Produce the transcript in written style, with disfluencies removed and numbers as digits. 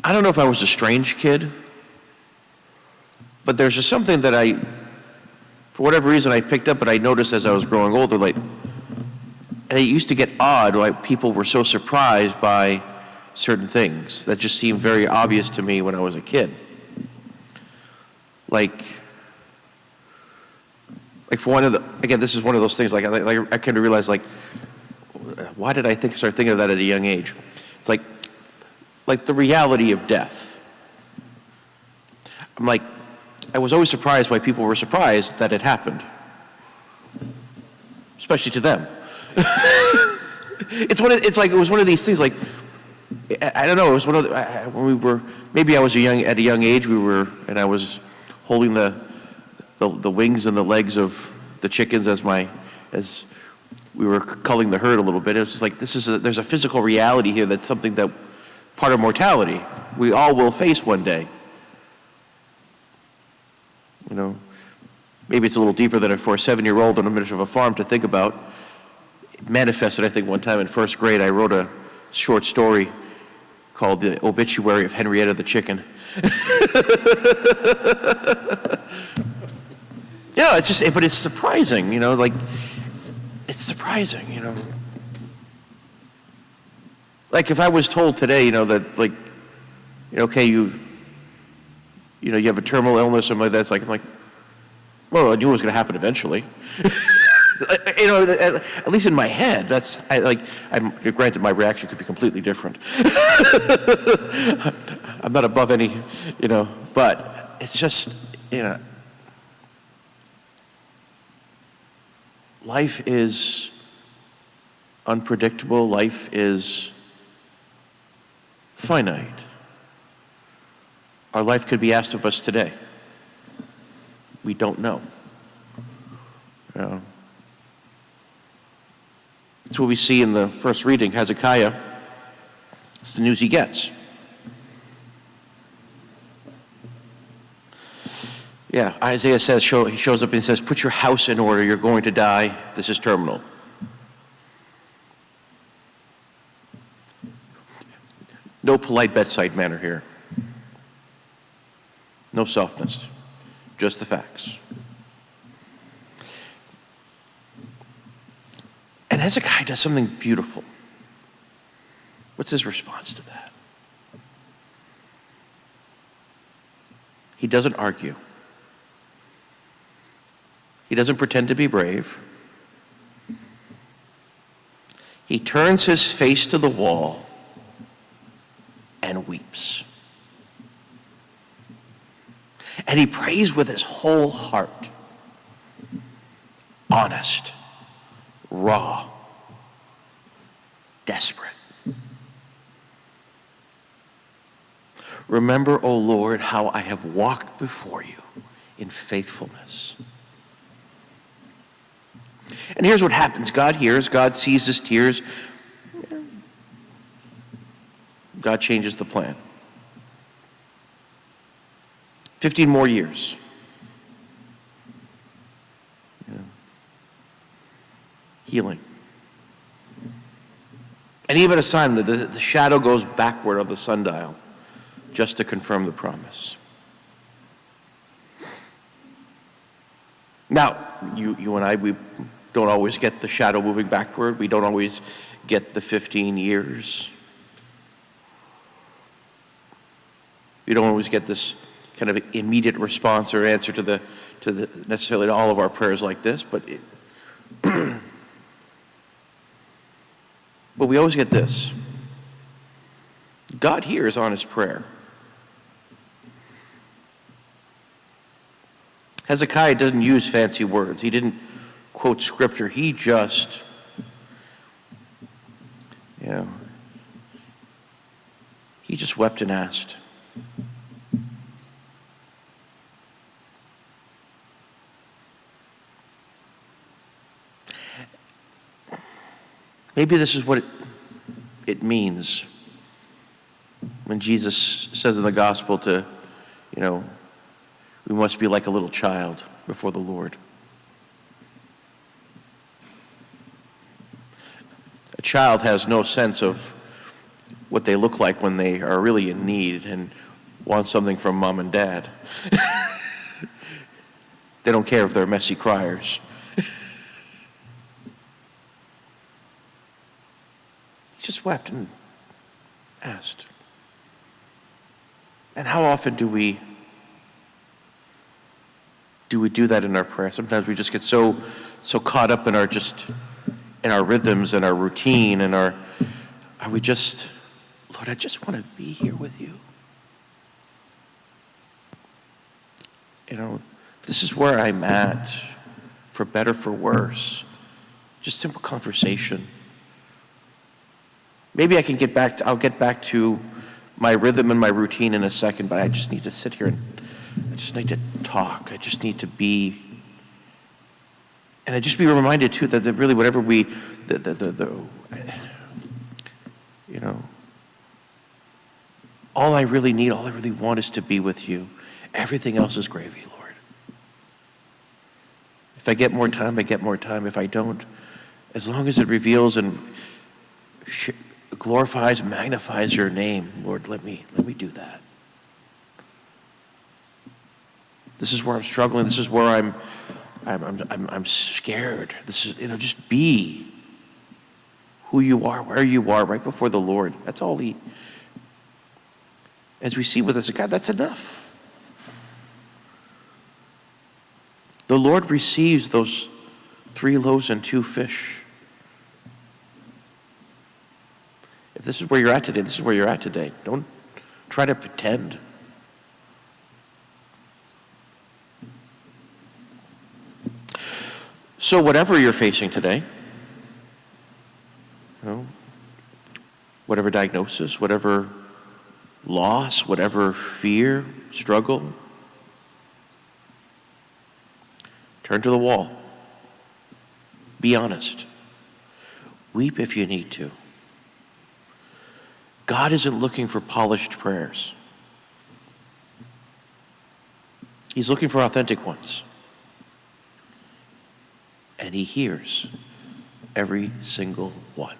I don't know if I was a strange kid, but there's just something that for whatever reason, I picked up, but I noticed as I was growing older, and it used to get odd, like people were so surprised by certain things that just seemed very obvious to me when I was a kid. Like for one of the, again, this is one of those things, I kind of realized, why did I start thinking of that at a young age? It's like the reality of death. I was always surprised why people were surprised that it happened, especially to them. It was one of these things. I don't know. It was one of when maybe I was at a young age. And I was holding the wings and the legs of the chickens as we were culling the herd a little bit. It was just there's a physical reality here that's something that part of mortality we all will face one day. Maybe it's a little deeper than for a 7-year-old on a minute of a farm to think about. It manifested, I think, one time in first grade. I wrote a short story called The Obituary of Henrietta the Chicken. But it's surprising, it's surprising, If I was told today, that, okay, you have a terminal illness, something like that, I'm like, well, I knew it was going to happen eventually. At least in my head, granted, my reaction could be completely different. I'm not above any, but it's just, life is unpredictable. Life is finite. Our life could be asked of us today. We don't know. That's what we see in the first reading. Hezekiah, it's the news he gets. Yeah, Isaiah says, he shows up and he says, put your house in order, you're going to die. This is terminal. No polite bedside manner here. No softness, just the facts. And Hezekiah does something beautiful. What's his response to that? He doesn't argue. He doesn't pretend to be brave. He turns his face to the wall and weeps. And he prays with his whole heart. Honest, raw, desperate. Remember, O Lord, how I have walked before you in faithfulness. And here's what happens. God hears, God sees his tears. God changes the plan. 15 more years. Healing. And even a sign that the shadow goes backward of the sundial just to confirm the promise. Now, you and I, we don't always get the shadow moving backward. We don't always get the 15 years. We don't always get this kind of immediate response or answer to the necessarily to all of our prayers like this, but but we always get this. God hears honest prayer. Hezekiah didn't use fancy words. He didn't quote scripture. He just, he just wept and asked. Maybe this is what it means when Jesus says in the gospel to, we must be like a little child before the Lord. A child has no sense of what they look like when they are really in need and want something from mom and dad. They don't care if they're messy criers. He just wept and asked. And how often do we do that in our prayer? Sometimes we just get so caught up in our rhythms and our routine and are we just, Lord, I just want to be here with you. This is where I'm at, for better, for worse. Just simple conversation. Maybe I'll get back to my rhythm and my routine in a second, but I just need to sit here and I just need to talk. I just need to be, and I just be reminded too that really whatever all I really need, all I really want is to be with you. Everything else is gravy, Lord. If I get more time, I get more time. If I don't, as long as it reveals and glorifies, magnifies your name, Lord, let me do that. This is where I'm struggling. This is where I'm scared. This is, just be who you are, where you are, right before the Lord. That's all as we see with us, God, that's enough. The Lord receives those 3 loaves and 2 fish. If this is where you're at today, this is where you're at today. Don't try to pretend. So whatever you're facing today, whatever diagnosis, whatever loss, whatever fear, struggle, turn to the wall. Be honest. Weep if you need to. God isn't looking for polished prayers. He's looking for authentic ones. And he hears every single one.